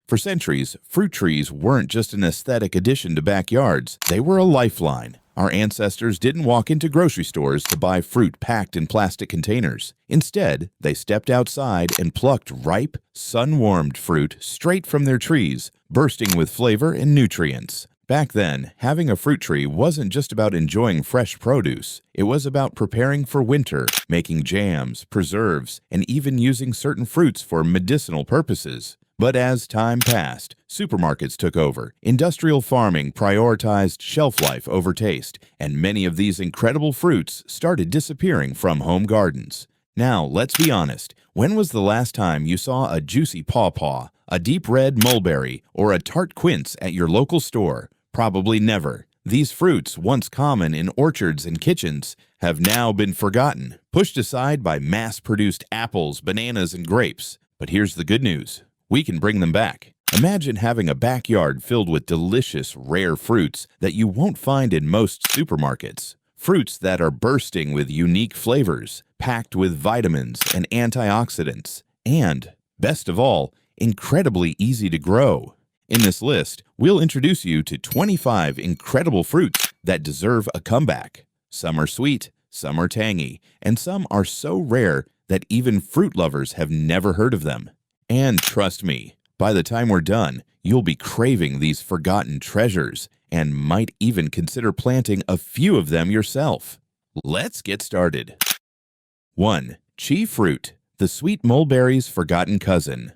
For centuries, fruit trees weren't just an aesthetic addition to backyards, they were a lifeline. Our ancestors didn't walk into grocery stores to buy fruit packed in plastic containers. Instead, they stepped outside and plucked ripe, sun-warmed fruit straight from their trees, bursting with flavor and nutrients. Back then, having a fruit tree wasn't just about enjoying fresh produce. It was about preparing for winter, making jams, preserves, and even using certain fruits for medicinal purposes. But as time passed, supermarkets took over. Industrial farming prioritized shelf life over taste, and many of these incredible fruits started disappearing from home gardens. Now, let's be honest. When was the last time you saw a juicy pawpaw, a deep red mulberry, or a tart quince at your local store? Probably never. These fruits, once common in orchards and kitchens, have now been forgotten, pushed aside by mass-produced apples, bananas, and grapes. But here's the good news. We can bring them back. Imagine having a backyard filled with delicious, rare fruits that you won't find in most supermarkets. Fruits that are bursting with unique flavors, packed with vitamins and antioxidants, and, best of all, incredibly easy to grow. In this list, we'll introduce you to 25 incredible fruits that deserve a comeback. Some are sweet, some are tangy, and some are so rare that even fruit lovers have never heard of them. And trust me, by the time we're done, you'll be craving these forgotten treasures and might even consider planting a few of them yourself. Let's get started. 1. Chi fruit, the sweet mulberry's forgotten cousin.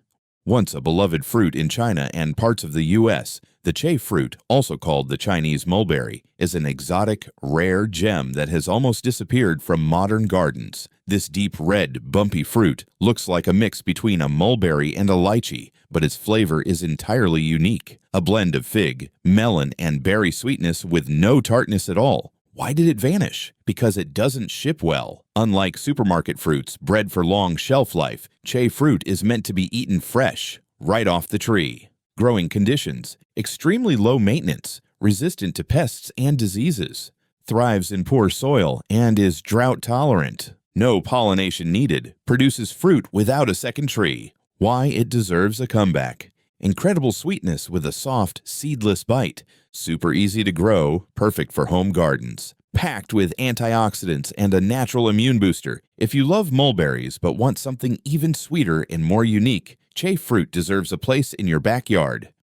Once a beloved fruit in China and parts of the U.S., the Che fruit, also called the Chinese mulberry, is an exotic, rare gem that has almost disappeared from modern gardens. This deep red, bumpy fruit looks like a mix between a mulberry and a lychee, but its flavor is entirely unique. A blend of fig, melon, and berry sweetness with no tartness at all. Why did it vanish? Because it doesn't ship well. Unlike supermarket fruits bred for long shelf life, Che fruit is meant to be eaten fresh, right off the tree. Growing conditions: extremely low maintenance, resistant to pests and diseases. Thrives in poor soil and is drought tolerant. No pollination needed. Produces fruit without a second tree. Why it deserves a comeback. Incredible sweetness with a soft, seedless bite. Super easy to grow, perfect for home gardens. Packed with antioxidants and a natural immune booster. If you love mulberries but want something even sweeter and more unique, Che fruit deserves a place in your backyard.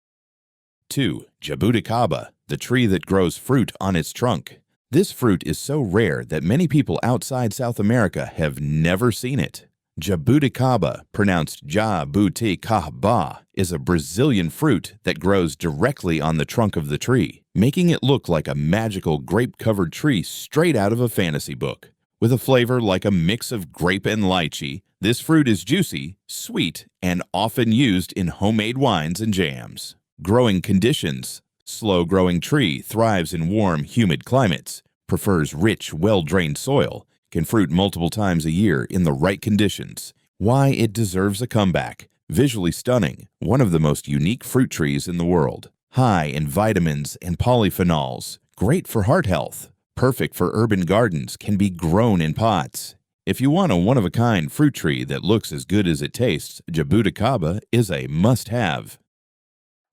2. Jabuticaba, the tree that grows fruit on its trunk. This fruit is so rare that many people outside South America have never seen it. Jabuticaba, pronounced Jabuticaba, is a Brazilian fruit that grows directly on the trunk of the tree, making it look like a magical grape-covered tree straight out of a fantasy book. With a flavor like a mix of grape and lychee, this fruit is juicy, sweet, and often used in homemade wines and jams. Growing conditions: slow-growing tree, thrives in warm, humid climates, prefers rich, well-drained soil, can fruit multiple times a year in the right conditions. Why it deserves a comeback: visually stunning, one of the most unique fruit trees in the world. High in vitamins and polyphenols, great for heart health, perfect for urban gardens, can be grown in pots. If you want a one-of-a-kind fruit tree that looks as good as it tastes, Jabuticaba is a must-have.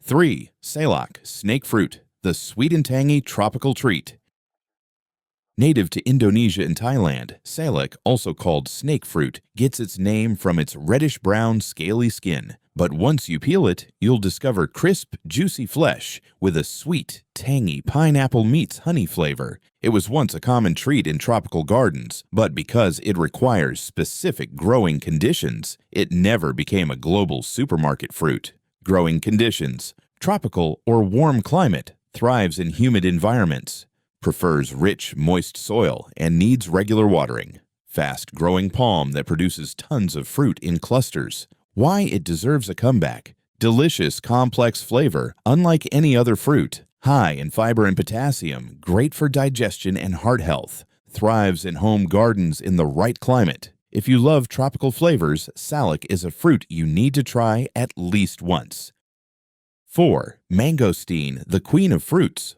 3. Salak, snake fruit, the sweet and tangy tropical treat. Native to Indonesia and Thailand, salak, also called snake fruit, gets its name from its reddish-brown, scaly skin. But once you peel it, you'll discover crisp, juicy flesh with a sweet, tangy pineapple meets honey flavor. It was once a common treat in tropical gardens, but because it requires specific growing conditions, it never became a global supermarket fruit. Growing conditions: tropical or warm climate, thrives in humid environments. Prefers rich, moist soil and needs regular watering. Fast-growing palm that produces tons of fruit in clusters. Why it deserves a comeback: delicious, complex flavor, unlike any other fruit. High in fiber and potassium, great for digestion and heart health. Thrives in home gardens in the right climate. If you love tropical flavors, salak is a fruit you need to try at least once. 4. Mangosteen, the queen of fruits.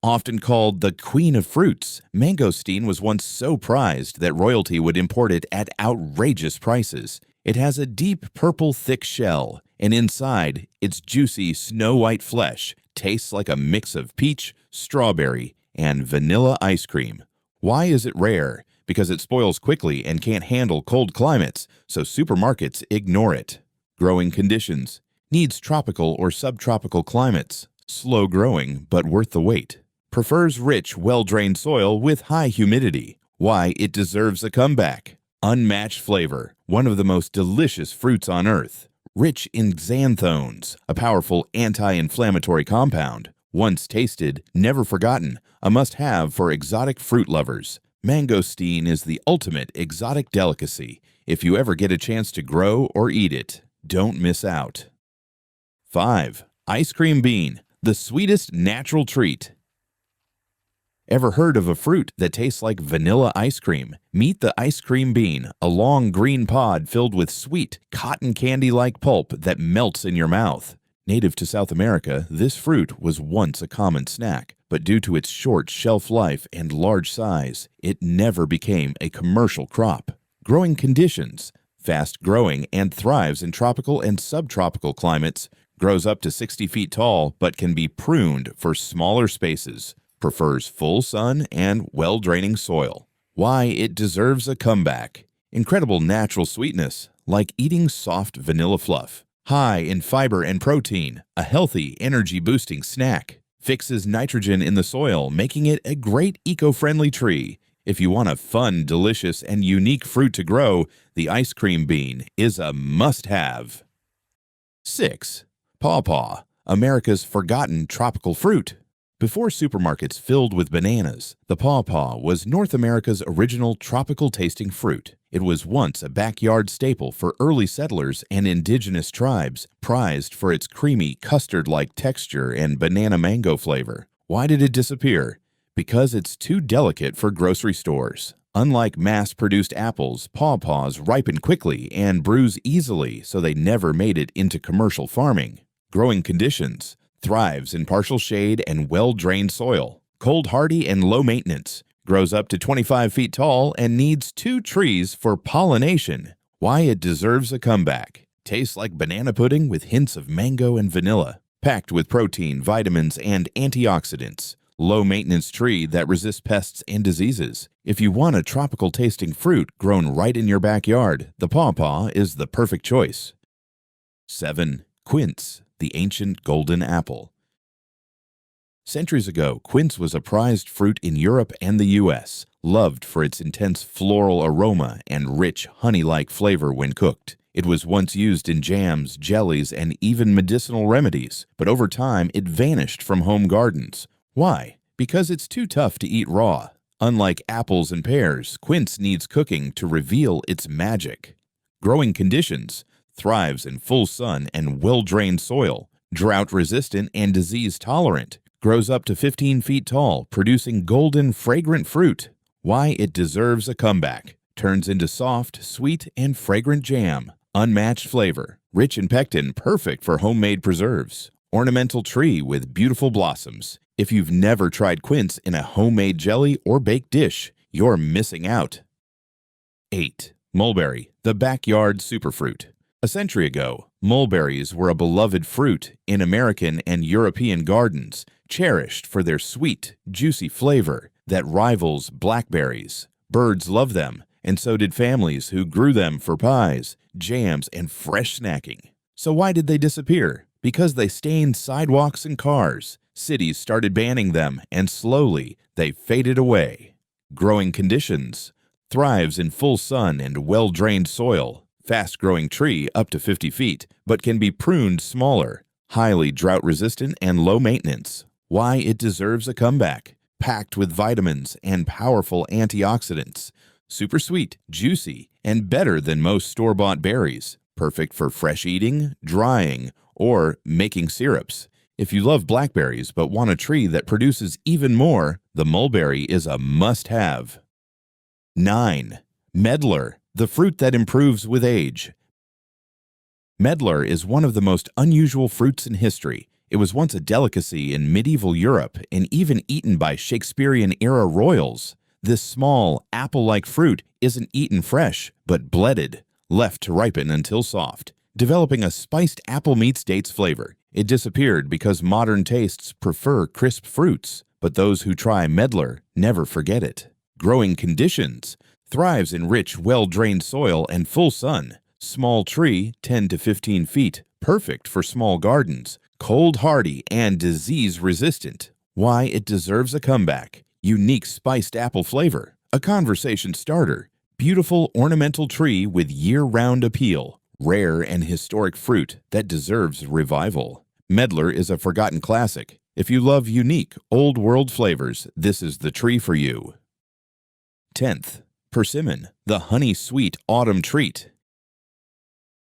Often called the queen of fruits, mangosteen was once so prized that royalty would import it at outrageous prices. It has a deep purple thick shell, and inside, its juicy snow-white flesh tastes like a mix of peach, strawberry, and vanilla ice cream. Why is it rare? Because it spoils quickly and can't handle cold climates, so supermarkets ignore it. Growing conditions. Needs tropical or subtropical climates. Slow growing, but worth the wait. Prefers rich, well-drained soil with high humidity. Why it deserves a comeback. Unmatched flavor. One of the most delicious fruits on earth. Rich in xanthones, a powerful anti-inflammatory compound. Once tasted, never forgotten. A must-have for exotic fruit lovers. Mangosteen is the ultimate exotic delicacy. If you ever get a chance to grow or eat it, don't miss out. 5. Ice cream bean, the sweetest natural treat. Ever heard of a fruit that tastes like vanilla ice cream? Meet the ice cream bean, a long green pod filled with sweet, cotton candy-like pulp that melts in your mouth. Native to South America, this fruit was once a common snack, but due to its short shelf life and large size, it never became a commercial crop. Growing conditions. Fast growing and thrives in tropical and subtropical climates. Grows up to 60 feet tall, but can be pruned for smaller spaces. Prefers full sun and well-draining soil. Why it deserves a comeback. Incredible natural sweetness, like eating soft vanilla fluff. High in fiber and protein, a healthy, energy-boosting snack. Fixes nitrogen in the soil, making it a great eco-friendly tree. If you want a fun, delicious, and unique fruit to grow, the ice cream bean is a must-have. 6. Pawpaw, America's forgotten tropical fruit. Before supermarkets filled with bananas, the pawpaw was North America's original tropical-tasting fruit. It was once a backyard staple for early settlers and indigenous tribes, prized for its creamy, custard-like texture and banana mango flavor. Why did it disappear? Because it's too delicate for grocery stores. Unlike mass-produced apples, pawpaws ripen quickly and bruise easily, so they never made it into commercial farming. Growing conditions. Thrives in partial shade and well-drained soil. Cold hardy and low maintenance. Grows up to 25 feet tall and needs 2 trees for pollination. Why it deserves a comeback. Tastes like banana pudding with hints of mango and vanilla. Packed with protein, vitamins, and antioxidants. Low-maintenance tree that resists pests and diseases. If you want a tropical-tasting fruit grown right in your backyard, the pawpaw is the perfect choice. 7. Quince, the ancient golden apple. Centuries ago, quince was a prized fruit in Europe and the U.S., loved for its intense floral aroma and rich, honey-like flavor when cooked. It was once used in jams, jellies, and even medicinal remedies, but over time it vanished from home gardens. Why? Because it's too tough to eat raw. Unlike apples and pears, quince needs cooking to reveal its magic. Growing conditions. Thrives in full sun and well-drained soil. Drought-resistant and disease-tolerant. Grows up to 15 feet tall, producing golden, fragrant fruit. Why it deserves a comeback. Turns into soft, sweet, and fragrant jam. Unmatched flavor. Rich in pectin, perfect for homemade preserves. Ornamental tree with beautiful blossoms. If you've never tried quince in a homemade jelly or baked dish, you're missing out. 8. Mulberry, the backyard superfruit. A century ago, mulberries were a beloved fruit in American and European gardens, cherished for their sweet, juicy flavor that rivals blackberries. Birds love them, and so did families who grew them for pies, jams, and fresh snacking. So why did they disappear? Because they stained sidewalks and cars. Cities started banning them, and slowly they faded away. Growing conditions. Thrives in full sun and well-drained soil. Fast-growing tree up to 50 feet, but can be pruned smaller. Highly drought-resistant and low maintenance. Why it deserves a comeback. Packed with vitamins and powerful antioxidants. Super sweet, juicy, and better than most store-bought berries. Perfect for fresh eating, drying, or making syrups. If you love blackberries but want a tree that produces even more, the mulberry is a must-have. 9. Medlar, the fruit that improves with age. Medlar is one of the most unusual fruits in history. It was once a delicacy in medieval Europe and even eaten by Shakespearean-era royals. This small, apple-like fruit isn't eaten fresh, but bledded. left to ripen until soft, developing a spiced apple meets dates flavor. It disappeared because modern tastes prefer crisp fruits, but those who try Medlar never forget it. Growing conditions: thrives in rich, well-drained soil and full sun. Small tree, 10 to 15 feet, perfect for small gardens. Cold hardy and disease-resistant. Why it deserves a comeback: unique spiced apple flavor, a conversation starter, beautiful ornamental tree with year-round appeal, rare and historic fruit that deserves revival. Medlar is a forgotten classic. If you love unique, old-world flavors, this is the tree for you. 10th. Persimmon, the honey-sweet autumn treat.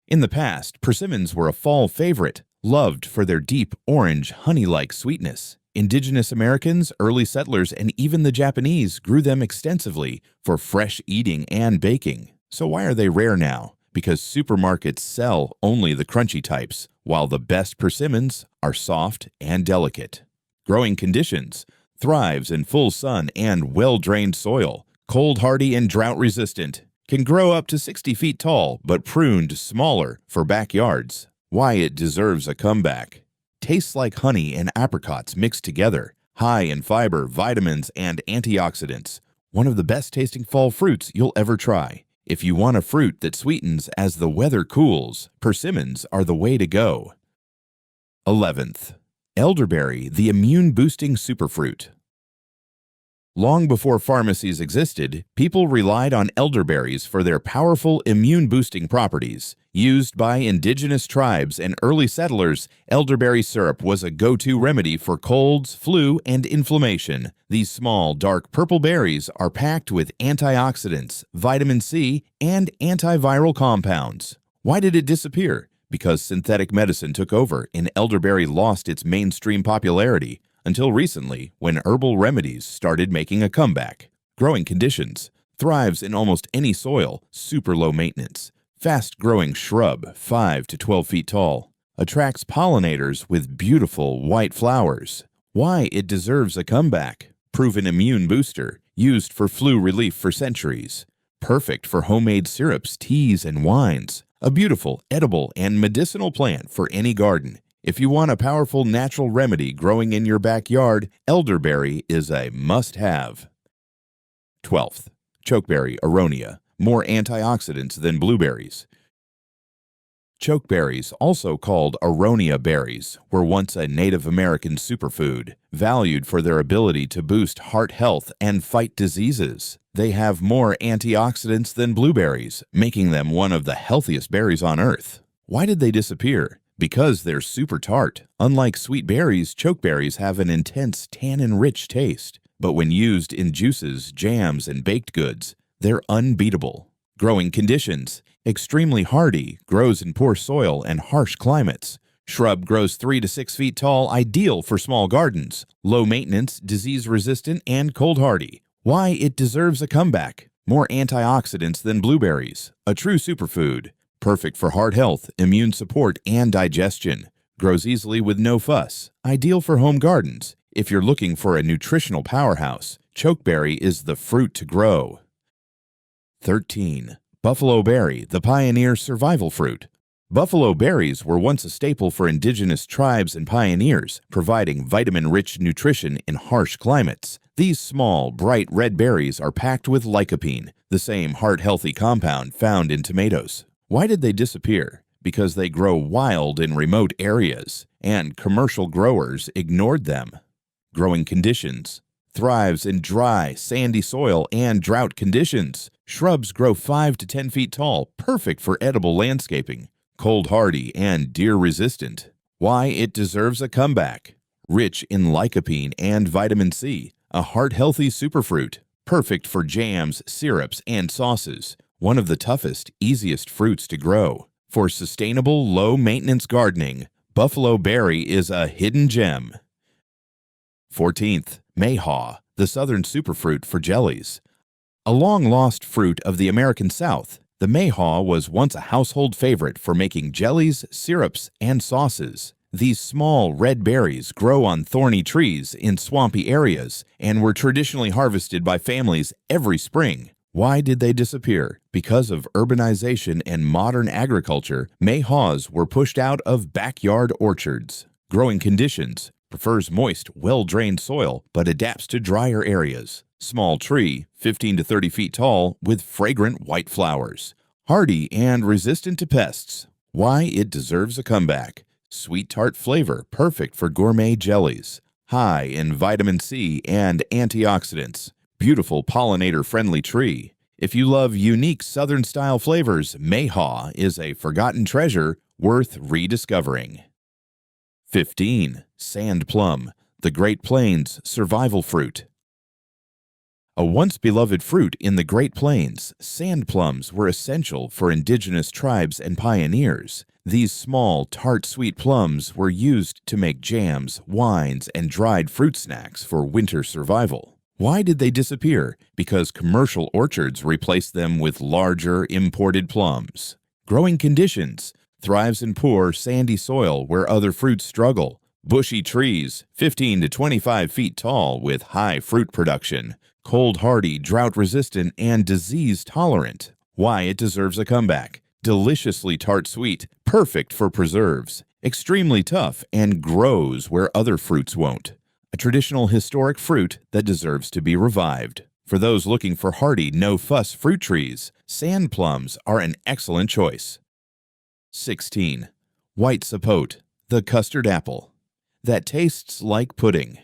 In the past, persimmons were a fall favorite, loved for their deep orange, honey-like sweetness. Indigenous Americans, early settlers, and even the Japanese grew them extensively for fresh eating and baking. So why are they rare now? Because supermarkets sell only the crunchy types, while the best persimmons are soft and delicate. Growing conditions: thrives in full sun and well-drained soil. Cold hardy and drought resistant. Can grow up to 60 feet tall, but pruned smaller for backyards. Why it deserves a comeback: tastes like honey and apricots mixed together. High in fiber, vitamins, and antioxidants. One of the best tasting fall fruits you'll ever try. If you want a fruit that sweetens as the weather cools, persimmons are the way to go. 11th. Elderberry, the immune-boosting superfruit. Long before pharmacies existed, people relied on elderberries for their powerful immune-boosting properties. Used by indigenous tribes and early settlers, elderberry syrup was a go-to remedy for colds, flu, and inflammation. These small, dark purple berries are packed with antioxidants, vitamin C, and antiviral compounds. Why did it disappear? Because synthetic medicine took over and elderberry lost its mainstream popularity. Until recently, when herbal remedies started making a comeback. Growing conditions: thrives in almost any soil, super low maintenance. Fast-growing shrub, 5 to 12 feet tall. Attracts pollinators with beautiful white flowers. Why it deserves a comeback: proven immune booster, used for flu relief for centuries. Perfect for homemade syrups, teas, and wines. A beautiful, edible, and medicinal plant for any garden. If you want a powerful natural remedy growing in your backyard, elderberry is a must-have. 12th. Chokeberry aronia, more antioxidants than blueberries. Chokeberries, also called aronia berries, were once a Native American superfood, valued for their ability to boost heart health and fight diseases. They have more antioxidants than blueberries, making them one of the healthiest berries on earth. Why did they disappear? Because they're super tart. Unlike sweet berries, chokeberries have an intense tannin-rich taste. But when used in juices, jams, and baked goods, they're unbeatable. Growing conditions: extremely hardy, grows in poor soil and harsh climates. Shrub grows 3 to 6 feet tall, ideal for small gardens. Low maintenance, disease-resistant, and cold hardy. Why it deserves a comeback: more antioxidants than blueberries. A true superfood. Perfect for heart health, immune support, and digestion. Grows easily with no fuss. Ideal for home gardens. If you're looking for a nutritional powerhouse, chokeberry is the fruit to grow. 13. Buffalo berry, the pioneer survival fruit. Buffalo berries were once a staple for indigenous tribes and pioneers, providing vitamin-rich nutrition in harsh climates. These small, bright red berries are packed with lycopene, the same heart-healthy compound found in tomatoes. Why did they disappear? Because they grow wild in remote areas, and commercial growers ignored them. Growing conditions: thrives in dry, sandy soil and drought conditions. Shrubs grow 5 to 10 feet tall, perfect for edible landscaping. Cold hardy and deer-resistant. Why it deserves a comeback: rich in lycopene and vitamin C, a heart-healthy superfruit, perfect for jams, syrups, and sauces. One of the toughest, easiest fruits to grow. For sustainable, low-maintenance gardening, buffalo berry is a hidden gem. 14th. Mayhaw, the southern superfruit for jellies. A long-lost fruit of the American South, the mayhaw was once a household favorite for making jellies, syrups, and sauces. These small, red berries grow on thorny trees in swampy areas and were traditionally harvested by families every spring. Why did they disappear? Because of urbanization and modern agriculture, Mayhaws were pushed out of backyard orchards. Growing conditions: prefers moist, well-drained soil, but adapts to drier areas. Small tree, 15 to 30 feet tall, with fragrant white flowers. Hardy and resistant to pests. Why it deserves a comeback: sweet tart flavor, perfect for gourmet jellies. High in vitamin C and antioxidants. Beautiful pollinator-friendly tree. If you love unique Southern-style flavors, Mayhaw is a forgotten treasure worth rediscovering. 15. Sand plum, the Great Plains survival fruit. A once beloved fruit in the Great Plains, sand plums were essential for indigenous tribes and pioneers. These small, tart sweet plums were used to make jams, wines, and dried fruit snacks for winter survival. Why did they disappear? Because commercial orchards replaced them with larger, imported plums. Growing conditions: thrives in poor, sandy soil where other fruits struggle. Bushy trees, 15 to 25 feet tall with high fruit production. Cold hardy, drought-resistant, and disease-tolerant. Why it deserves a comeback: deliciously tart-sweet, perfect for preserves. Extremely tough and grows where other fruits won't. A traditional historic fruit that deserves to be revived. For those looking for hardy, no-fuss fruit trees, sand plums are an excellent choice. 16. White sapote, the custard apple, that tastes like pudding.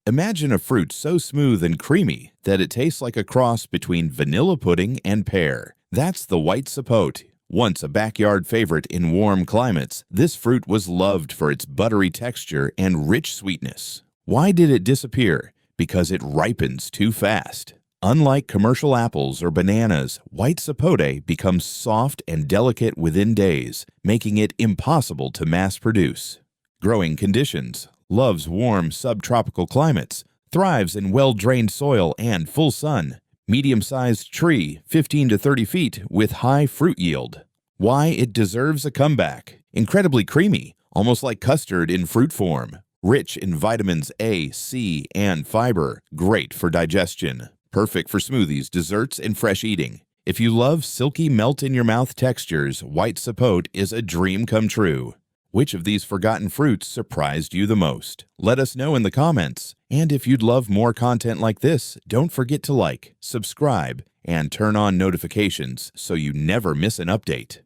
Imagine a fruit so smooth and creamy that it tastes like a cross between vanilla pudding and pear. That's the white sapote. Once a backyard favorite in warm climates, this fruit was loved for its buttery texture and rich sweetness. Why did it disappear? Because it ripens too fast. Unlike commercial apples or bananas, white sapote becomes soft and delicate within days, making it impossible to mass produce. Growing conditions: loves warm subtropical climates, thrives in well-drained soil and full sun. Medium-sized tree, 15 to 30 feet, with high fruit yield. Why it deserves a comeback: incredibly creamy, almost like custard in fruit form. Rich in vitamins A, C, and fiber, great for digestion. Perfect for smoothies, desserts, and fresh eating. If you love silky melt-in-your-mouth textures, white sapote is a dream come true. Which of these forgotten fruits surprised you the most? Let us know in the comments. And if you'd love more content like this, don't forget to like, subscribe, and turn on notifications so you never miss an update.